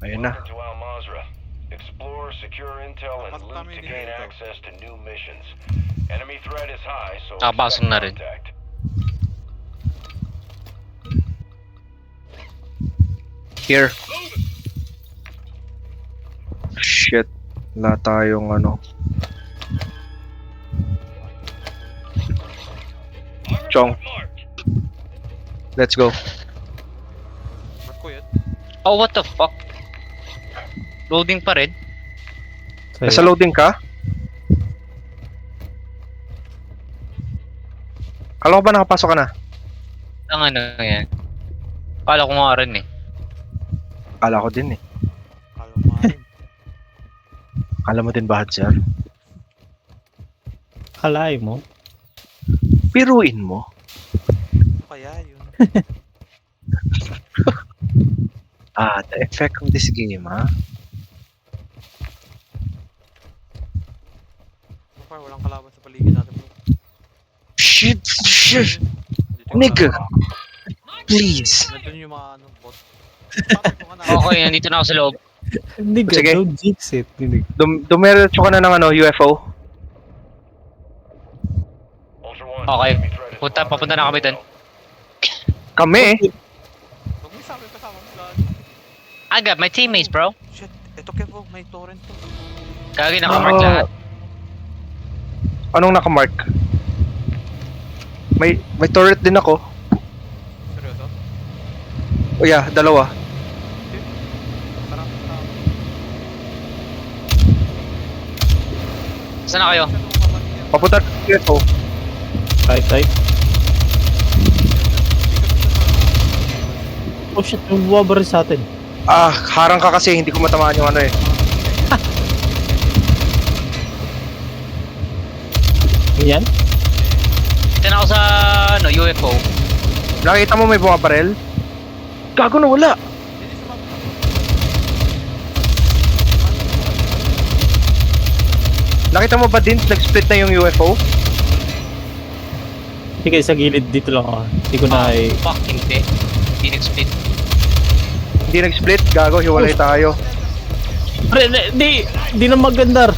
Ayun na. Welcome to Al Mazrah. Explore, secure intel, and Mas loot kami to din gain dito. access to new missions. Enemy threat is high, so Nakapasok expect na rin. contact. Here. Shit. Wala tayong ano. Chong. Let's go. Ba't ko yan? Oh, what the fuck? Loading pa rin? Nasa loading ka? Kala ko ba nakapasok ka na? Ang ano yan? Kala ko nga rin eh. Kala ko din eh. Kala mo nga rin. Kala mo din ba, sir? Kalay mo? Piruin mo. Ano kaya yun? The effect of this game, ha? So far, walang kalaban sa paligid natin bro. Shit! Shit! Dito yung Nigga! kalaban. Please! Nandun yung mga ano, bot. Sabi ko nga na. Okay, nandito na ako sa loob. Hindi ka, Sige. don't jinx it. Hindi. Dumiretso ka na ng ano, UFO. Ultra One. Okay. enemy threat is Papunta na kami dun. Kami eh. Huwag may sabi kasama mo lahat. I got my teammates, bro. Shit, eto Kevo, may torrent to. Kagi nakamark Oh. lahat. Anong nakamark? May turret din ako. Seryoso? Oh yeah, dalawa. Sarap na. Saan na kayo? Papunta sa UFO. Right. Oh shit, yung buwabar sa atin. Harang ka kasi hindi ko matamaan yung ano eh. Yan? Dito na ako sa ano, UFO. Nakita mo may bumabarel? Gago na wala. Hindi sumama. Nakita mo ba din nag-split na yung UFO? Sige, sa gilid dito lang ako. Hindi ko na Fuck, hindi. Hindi nag-split. Hindi nag-split? Gago, hiwalay tayo. Pre, di na magandar.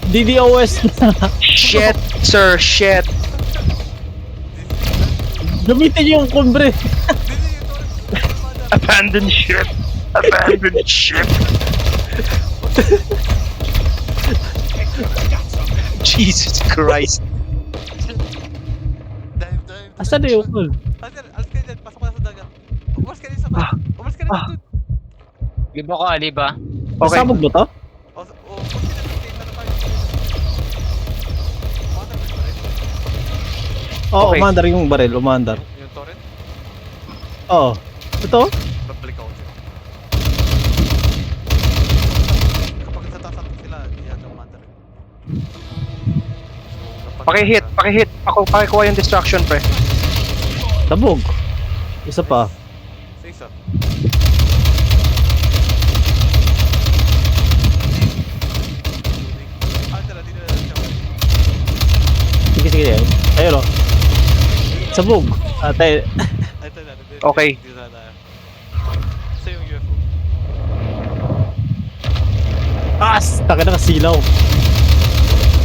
DDoS na. Shit, sir, shit. Gamitin yung kumbre. Abandon ship. Abandon ship. Jesus Christ. Dive. Asan na yung call? Alis kayo dyan, pasok ka na sa dagat. Umalis ka rin sa Umalis ka rin Ah. dun. Liba ka, liba. Okay. Nasabog ba to? Umalis ka na dun, game na tayo. Mother, ba rin? Oo, Okay. umandar yung baril, umandar. Yung torrent? Oo. Ito? Babalik ako sila. Kapag natatakot sila, hindi yata umandar. Pakihit. Pakikuha yung distraction, pre. Tabog. Isa pa. Isa. Tara, dito na lang siya. Sige. Ayun o. Sabog. Tayo. Ay, ito na. Okay. Dito na tayo. Isa yung UFO. Taka na kasilaw.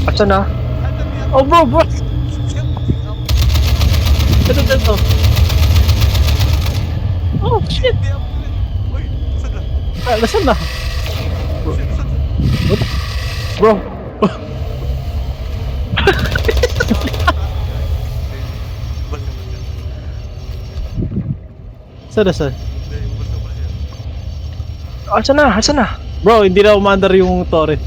Asa na? Oh bro. Ito. Oh shit. Uy, saan na? Nasaan na? Saan na? Bro. Saan? Asa na? Bro, hindi na umandar yung torrent.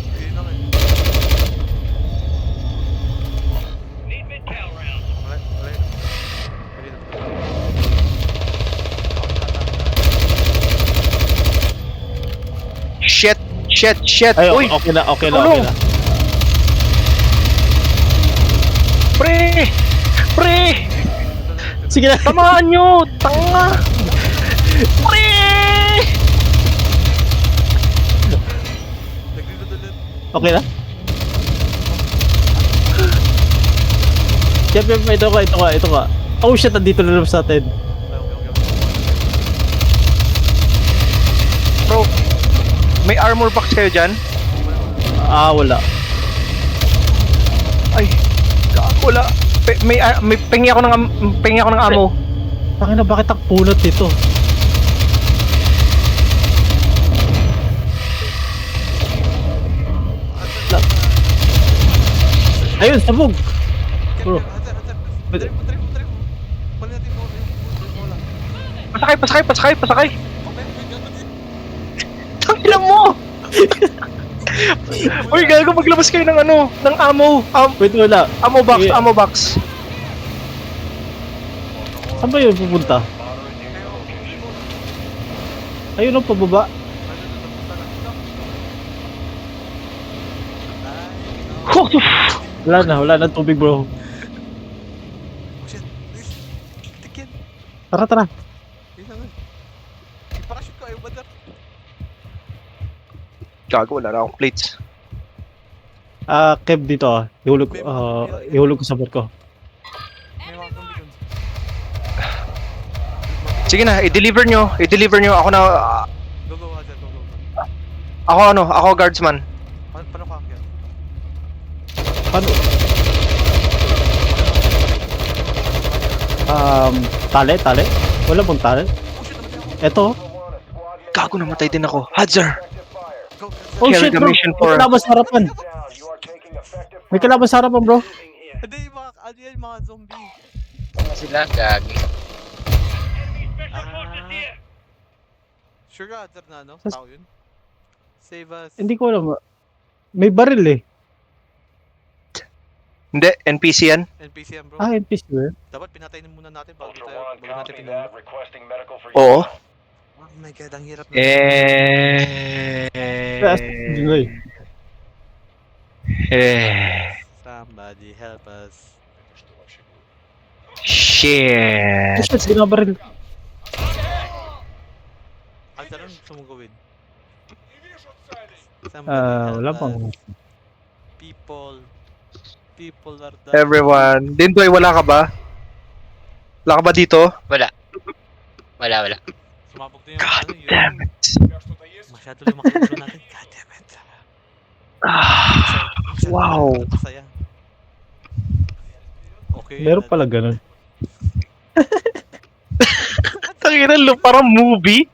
Shit. Ay, Uy, okay na. tulong. Pre! Sige na. Tamaan nyo! Tanga! Pre! Okay na? Yep, ito ka. Oh shit, nandito na naman sa atin. May armor box kayo dyan? Wala. Ay, wala. May pengi ako ng ammo. Bakit na bakit ang punot dito? Ayun, sabog! Bro. Drive mo. Pali natin mo yung bola. Pasakay. Okay, wait, ganun din. Tangilan mo! Uy, gago, maglabas kayo ng ng ammo. Wait, wala. Ammo box, Yeah. ammo box. Saan ba yun pupunta? Ayun ang pababa. Wala na tubig bro. Oh shit, please. Tik yan. Tara. Yun lang. Yung parachute ko, ayaw ba dar? Gago, wala na akong plates. Kev dito ihulog ko sa barko. May mga zombie dun. Sige na, i-deliver nyo. Ako na, Go, Hazel, go. ako guardsman. Paano ka akyat? Paano? Tali? Wala bang tali? Oh shit, namatay ako. Eto. Gago, namatay din ako. Hadzer! Go. Oh Carry shit the bro. mission May for- kalaban sa harapan. May kalaban sa harapan bro. Hindi, yung mga zombie. Sila, gagi. Sure ka, Hazel na tao yun? Save us. Hindi ko alam. May baril eh. Hindi, NPC yan. NPC yan bro. NPC ba? Dapat pinatayin muna natin bago Ultra tayo. One, Bago natin copy pinuno. that. Requesting medical for Oo. Oh my god, ang hirap na. Somebody help us. Shit. Oh shit, binabaril. Hazel, anong gusto mong gawin? Wala pang. People are dying. Everyone. Dindoy, wala ka ba? Wala ka ba dito? Wala. Sumabog na yung God yun. damn it. Masyado lumaki yung ulo natin. God damn it. Wow. Masaya. Okay. Meron pala ganun. Tanginan lo, parang movie.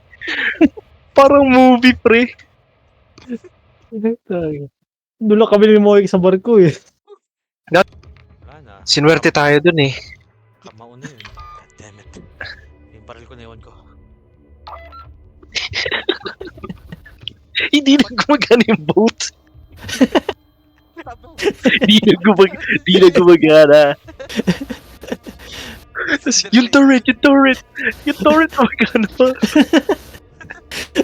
Parang movie, pre. Doon lang kami ni Moik sa barko eh. Wala na. Sinwerte tayo dun eh. Mauna yun. God damn it. Yung baril ko na iwan ko. Hindi na gumagana yung boat. Sabi ko, Hindi na gumagana. Tapos, yung turret gumagana pa.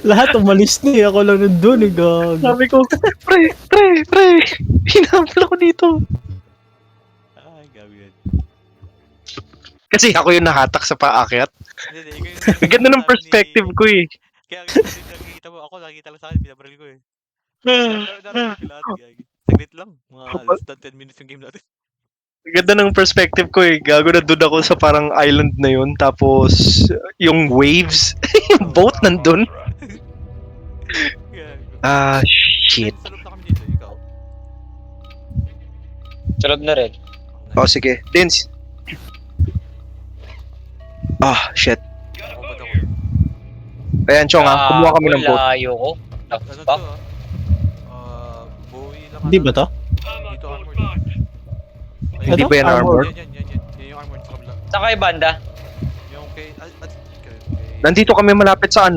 Lahat umalis na eh. Ako lang nandun eh. Gag. Sabi ko, pre, hinample ako dito. ay, gabi yan. Kasi ako yung nahatak sa paakyat. Hindi, ikaw yung... Ang ganda ng perspective ko eh. Kaya nakikita mo, ako nakikita lang sa akin, binabaril ko eh. Narinig ko lahat, gagi. Saglit lang, mga less than 10 minutes yung game natin. Ang ganda ng perspective ko eh. Gago na doon ako sa parang island na yun. Tapos, yung waves, yung boat nandun. Gago. Shit. Sa loob na kami dito, ikaw. Sarap na rin. Oh, sige. Dins. Shit. Ako ba daw? Ayan, Chong kumuha kami ng boat. Layo ko. Ano to Fuck. Bowie lang. Hindi ba to? Dito armored. Hindi Ano? ba yan armored? Yan. Yan yung armored sa kabila. Saan kayo banda? Yung kay... Nandito kami malapit sa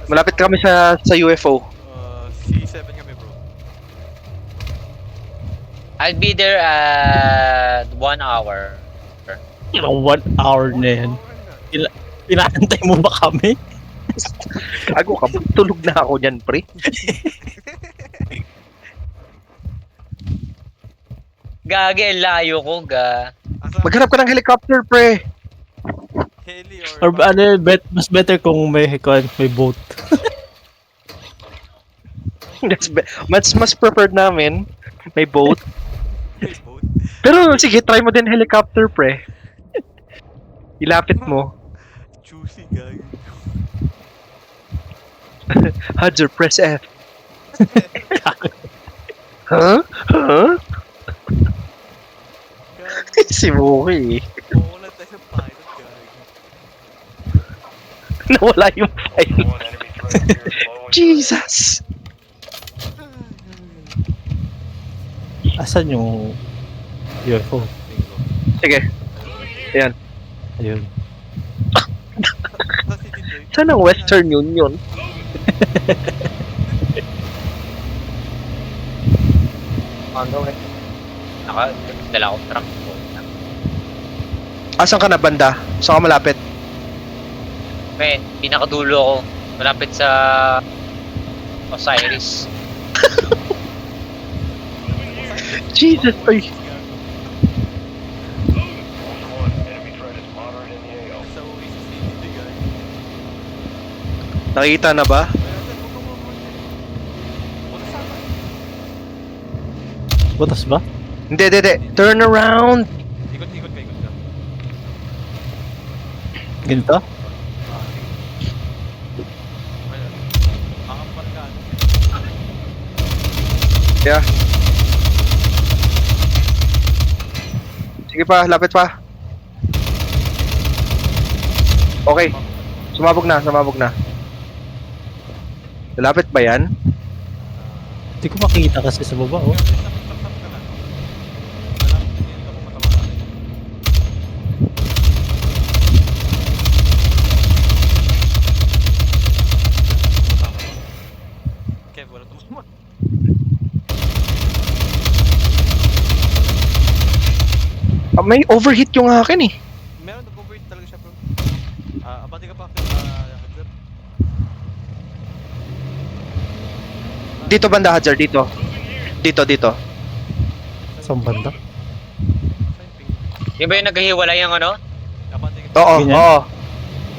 malapit kami sa UFO. C7 kami bro. I'll be there at 1 hour. 1 hour na yan. Inaantay mo ba kami? Gago ka, tulog na ako dyan, pre. Gagi, layo ko, Maghanap ka ng helicopter, pre. Heli Or mas better kung may boat. Mas preferred namin. May boat. May boat. Pero sige, try mo din helicopter, pre. Ilapit mo. Juicy guy. Hadzer, press F. Huh? Huh? Gagi. Si Muki. Mawalan tayo ng pilot, gagi. Nawala yung Ultra file. One, enemy threat appears low in your Jesus! Asan yung UFO? Bingo. Sige, ayan. Ayun. Saan si Tindoy? Saan ang Western Union? Ano eh. Dala akong truck po. Asan ka na banda? Saan ka malapit? Men, pinakadulo ako. Malapit sa Osiris. Jesus, ay. Ultra One, enemy threat is moderate in the AO. Sa uwi si Tindoy, gagi. Nakikita na ba? Butas ba? Hindi, hindi, hindi. Turn around! Ikot ka, ikot ka. Ganito? Ayun. Makapal ka. Yeah. Sige pa, lapit pa. Okay. Sumabog na, sumabog na. Lapit ba yan? Hindi ko makita kasi sa baba, oh. Kev, wala tumama. May overheat yung akin eh. Meron nag-overheat talaga siya, bro. Abante ka pa, Hadzer. Dito banda, Hadzer, dito. Dito. Saan banda? Saan yung ping? Di ba yung naghihiwalay yung ano? Abante ka. Oo, Ganyan. oo.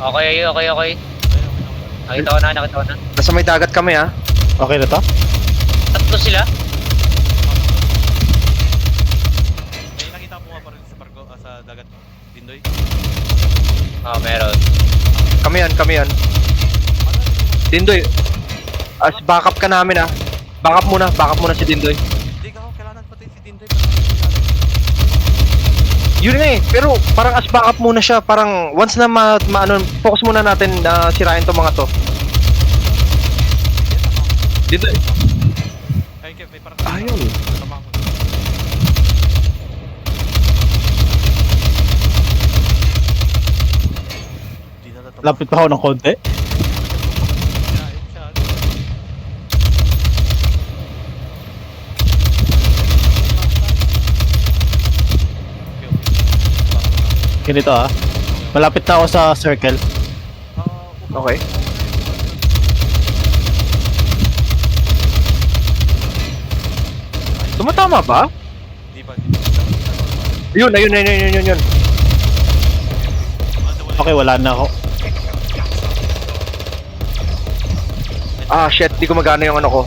Okay. Ayun. Nakita ko na. Nasa may dagat kami ah. Okay na to? Tatlo sila. May nakita mo nga pa rin sa barko, sa dagat. Dindoy. Meron. Kami yan. Dindoy. As backup ka namin ah. Backup muna si Dindoy. Hindi ka ako, kailangan pati si Dindoy. Yun nga eh, pero parang as backup muna siya, parang once na focus muna natin na sirain tong mga to. Dindoy. Ayun, Kev, may parang... Ayun. Tama mo. Di na natama. Lapit pa ako ng konti. Ayun siya. Ganito ah. Malapit na ako sa circle. Okay. Tumatama ba? Di ba? Yun. Okay, wala na ako. Ah, shit, di ko magana yung ano ko.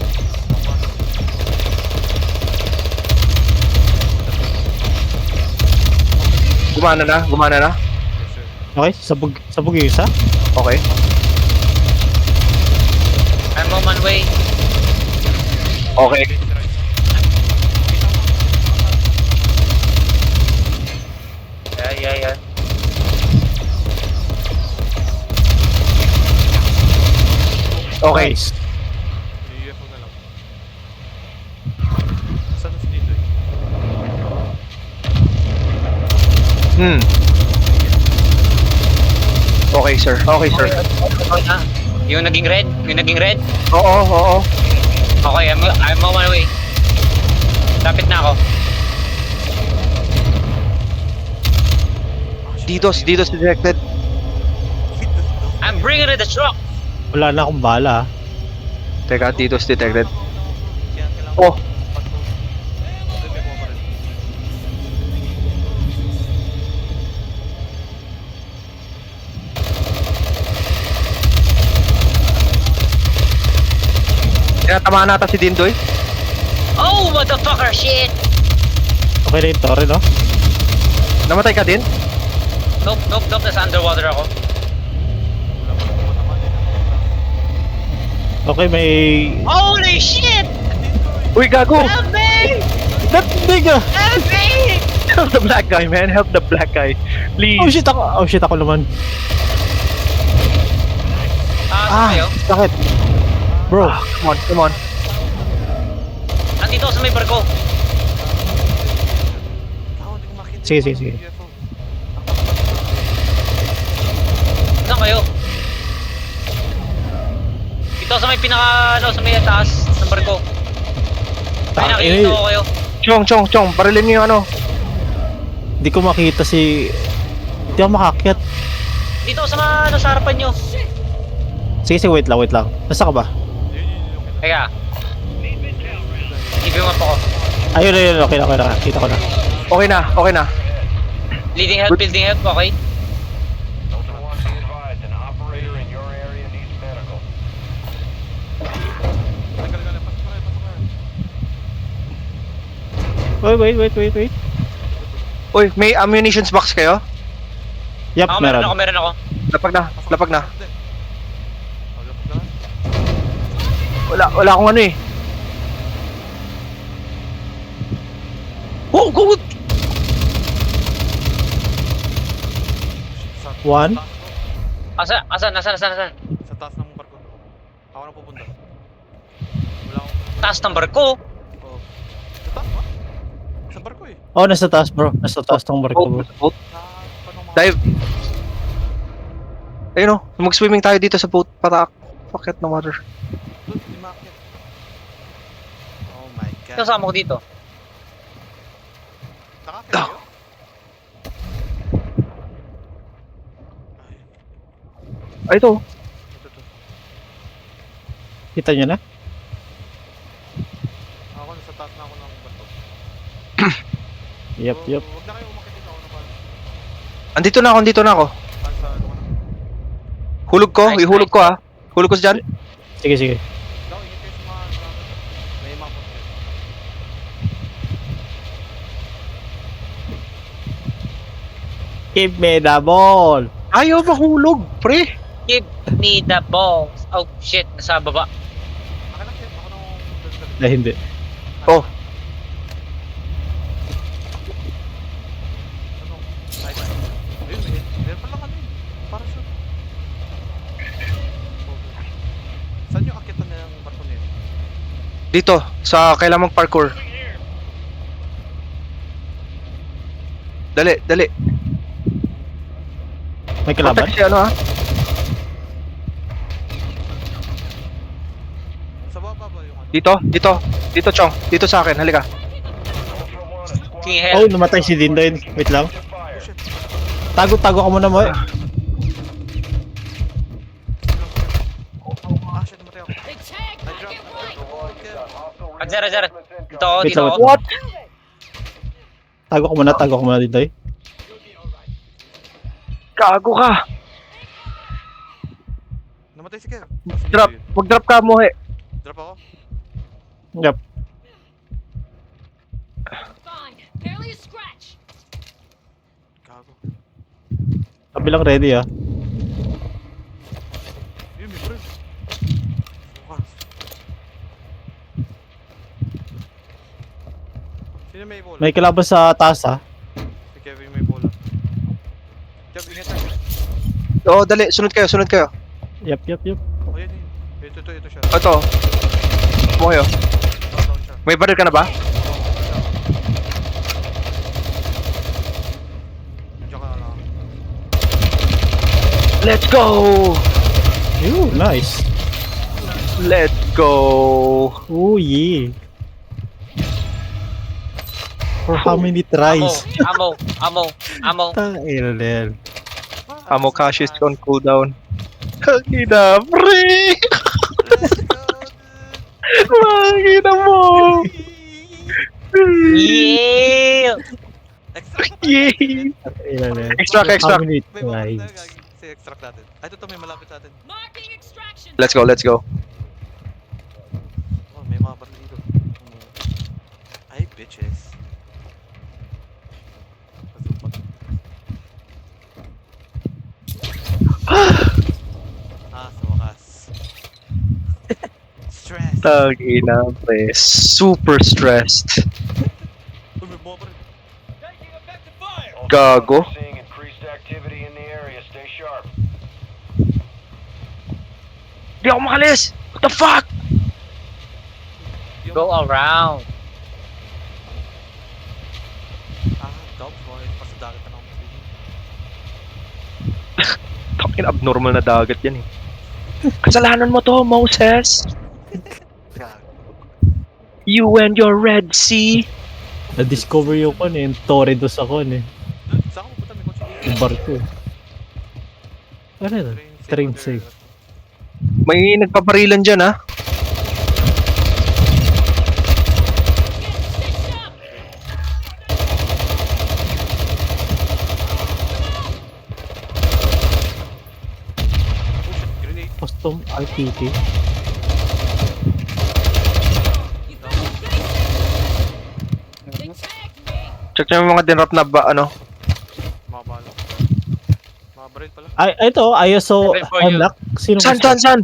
Gumana na. Yes, sir. Okay, sabog yung isa. Okay. I'm on my way. Okay. Yeah. Okay. Nice. May UFO na lang. Saan na si Dindoy? Okay, sir. Okay, sir. Yung naging red? Oo. Okay, I'm on my way. Lapit na ako. Didos detected. I'm bringing it the truck. Wala na akong bala ah. Teka, Didos detected. Kaya kailangan Oh. patrol. Doon may buha pa rin. Tinatamaan nata si Dindoy. Oh, motherfucker, shit! Okay na yung torre, no? Namatay ka din? Nope, nasa underwater ako. Wala pa naman naman din. Okay, may... Holy shit! Uy, gago! Help me! That nigga! Help me! Help the black guy, man. Help the black guy. Please. Oh shit ako naman. Ah, kayo? Sakit. Bro, Come on, come on. Nandito ako sa may barko. Ako, hindi ko makita. Sige, yung sige, sige. UFO. Saan kayo? Dito sa may pinaka, ano, sa may taas ng barko. Ay, nakikita ko kayo. Chong, barilin niyo yung ano. hindi ko makita si... Hindi ako makakyat. Dito sa mga, ano, sa harapan nyo. Sige, wait lang. Nasa ka ba? Yun. Teka. Give mo po ko. Ayun, okay na. Kita ko na. Okay na. Leading help, building help, okay? Ultra One, be advised, an operator in your area needs medical. Tagal. Pasok na kayo. Wait. Uy, may ammunitions box kayo? Yup, Ako, meron meron. ako. Lapag na. Oh, lapag na. Wala akong ano eh. Oh, go! One. Asan? Sa taas ng barko. Ako na pupunta. Wala akong... Taas ng barko. Oh. Sa taas ba? Sa barko eh. Oh, nasa taas bro. Nasa taas ng barko bro. Boat. Sa... Paano mga... Dive. Ayun o, mag-swimming tayo dito sa boat. Packet ng water. Doon, hindi makakit. Oh my god. Kasama ko dito. Nakakit kayo? Ay, ito. Ito. Kita nyo na? Ako, nasa taas na ako ng barko. Yup. Huwag na kayo umakit dito. Ako na pala. Andito na ako. Saan sa ano ka na? Hulog ko, Nice, ihulog ko ah. Hulog ko dyan. Sige. Daw, ingat kayo sa mga... May mga poste. Give me the ball. Ayaw mahulog, pre. Give me the balls. Oh shit, nasa baba. Akin ako nung... Hindi. Oh. Ano? Side. Ayun, meron pa lang ano eh. Parachute. Saan yung akitan na yung barko niya? Dito, sa kailangan parkour. Dali. May kalaban? Protect si ano ah. Sa baba ba yung ano? Dito Chong. Dito sa akin, halika. Ultra One, a squad King Oh, hell. namatay si Dindoy. Wait lang. to fire. Oh shit. Tago ka muna mo. Ah shit, namatay ako. They tagged I my dropped. right. Okay. Zara. Dito ako, Wait dito lang, ako. What? Tago ka muna Dindoy. Gago ka. Namatay si Kev. Mag-drop ka mo eh. Drop ako? Yup. Fine. Barely a scratch. Gago. Sabi lang ready ah. Yun, may baril. Bukas. Sino may bola? May kalaban sa taas ah. Si Kevin may bola. Kev, ingat tayo. Oo, dali. Sunod kayo. Yup. Oh, yan. Ito siya. Ito. Mo kayo. Down siya. May baril ka na ba? Diyan ka na lang. Let's go! Ew, nice. Let's go! Oh yeah. For how many tries? Ammo. Tangilin. Amo cash is on cooldown. Kagina, pre! Makikita mo! Yeah! Yay! Tangilin. Extract. How many May mga tries? Say extract natin. Ay, ito may malapit sa atin. Marking extraction. Let's go. Oh, may mga baril dito. Ay, bitches. Ah, sa wakas. Tagina, pre. Super stressed. Uy, may bomba rin. Gago. We're seeing increased activity in the area. Stay sharp. Di ako makalis! What the fuck? Go around. Dobbs, mga yun, pa sa dagat na ako. Takin, abnormal na dagat yan eh. Kasalanan mo to, Moses. You and your Red Sea. Na-discover yung kon eh, yung Torredo sa kon eh. Saan ka pupunta? May kotse dito. Yung barko eh. Ano yun? Train safe. May nagpaparilan dyan ha. Grenade. Custom RPT. They tagged me. Check nyo yung mga dinrap na ba, ano? Mga bala. Mga baril pala. Ay, ito, ISO Level for you. unlock. Sino San, gusto? san, san?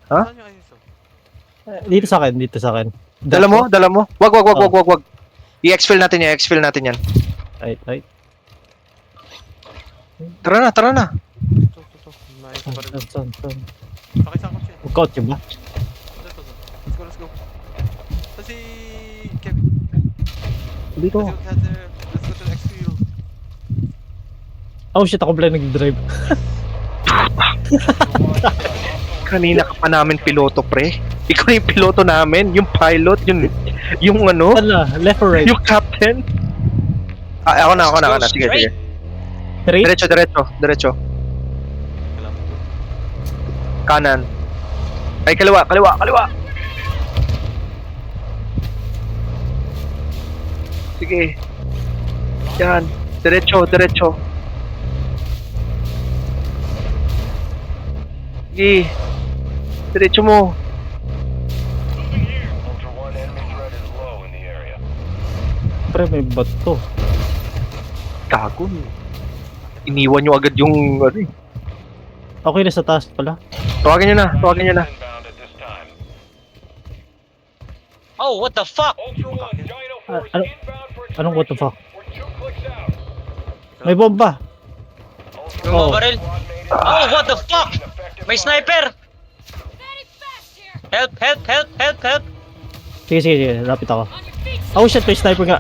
Saan yung ISO? Dito sa akin, dito sa akin. Dala mo? Dala mo? Wag. I-exfil natin yan, i-exfil natin yan. Right. Tara na. Ito. May isang baril. San. Pakit sa kotse. Kotse ba? Ito. Let's go. Saan si Kevin? Dito. Let's go to the exfil. Oh shit, ako pala nag-drive. Kanina ka pa namin piloto, pre. Ikaw yung piloto namin, yung pilot, yung ano, Ano? Left or right? yung captain. Ako na. Sige. Straight? Diretso. Kanan. Ay, kaliwa. Sige. Yan. Diretso. Sige. Diretso mo. Ultra One, enemy threat is low in the area. Pre, may bato. Gago. Iniwan nyo agad yung ano eh. Okay na sa taas pala. Tawagin nyo na. Inbound at this time. Oh, what the fuck? Ultra One, Dino Force ano- inbound for Anong what the fuck? We're 2 clicks out. May bomba. Ultra Oh. One, Baril. squad mate is Oh, what the fuck? effective May fire. sniper! Very fast here. Help! Sige. Rapid ako. On your feet. Oh shit, may sniper nga.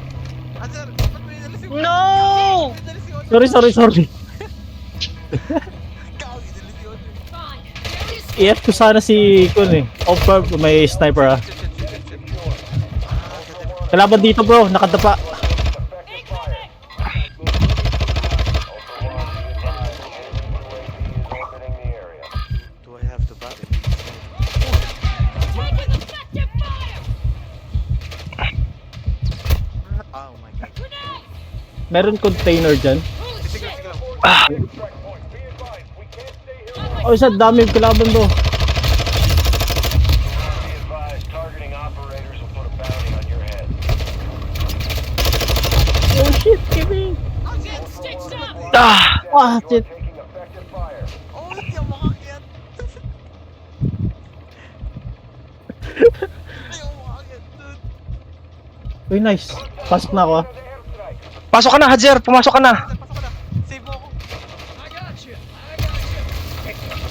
Answer! Ba't may inalis yung... No! Inalis yung audio. Sorry. Gago, inalis yung audio. Fine. Barely I-F ko sana si Kun eh. Over, may sniper ah. Shit. Kalaban dito bro, nakadapa. Effective fire. Ultra One, be advised, enemy UAV is orbiting the area. Do I have to bat it? taking effective fire. Oh my god. Grenade. Meron container dyan. Holy Sige shit. lang. Strike point. Be advised, we can't stay here. Oh, isa dami yung kalaban bro. Be advised, targeting operators will put a bounty on your head. Oh shit, Kimi. I'm getting stitched up. Ah, You're shit. taking effective fire. Oh, hindi ako makakyat. Hindi ako makakyat, dude. Uy, nice. Pasok na ako ah. Pasok ka na, Hadzer. Pumasok ka na. Pasok ko na. Save mo ako. I got you.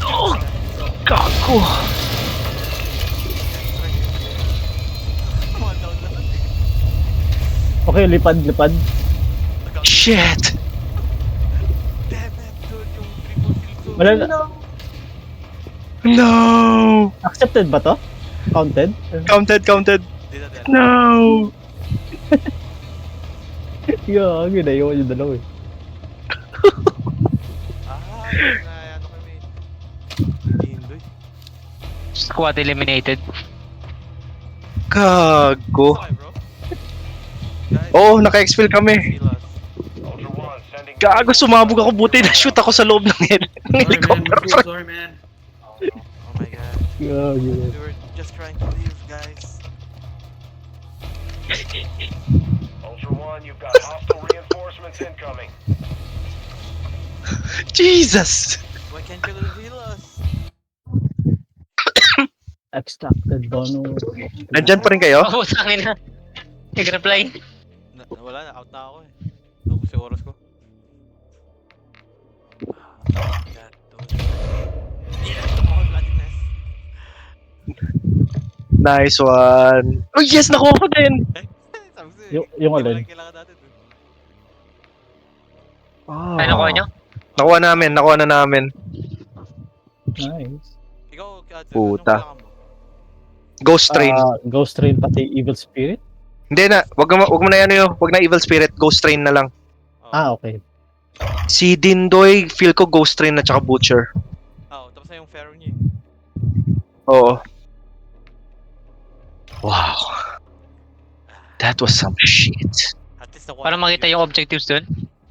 Oh, gago. Mga down lahat eh. Okay, lipad. Nag- Shit. Damn it, dude. Yung triple kill ko. Wala na. No. Accepted ba to? Counted? Counted. Di na. No. Yeah, ginayaw yung dalawa eh. Ano kami. Hindoy. Squad eliminated. Gago. Sakay, bro. Guys, Oo, naka-exfil kami. heal us. Ultra One, sending Gago, sumabog ako. Buti na shoot ako sa loob ng helicopter. Oh my god. Yeah. We were just trying to leave, guys. Ultra One, you've got hostile reinforcements incoming. Jesus. Why can't you heal us? Extracted bonus. Nandyan pa rin kayo? Oh, tangin na. Nag-reply. Wala na, out na ako eh. Naubos yung oras ko. God, don't. Yeah, ako bloody mess. Nice one. Oh yes, nakuha ko din! Sabi ko eh, Yung hindi mo alin? lang kailangan natin eh. Oh. Ay, nakuha nyo? Nakuha na namin. Nice. Ikaw, Adzel, Puta. anong kailangan mo? Ghost Train. Ghost Train pati Evil Spirit? Hindi na, wag mo na yan yun. Wag na Evil Spirit, Ghost Train na lang. Oo. Okay. Si Dindoy, feel ko Ghost Train at saka Butcher. Oo, tapos na yung Pharaoh niya eh. Oo. Wow. That was some shit. At least nakuha Para natin makita yung objectives dun.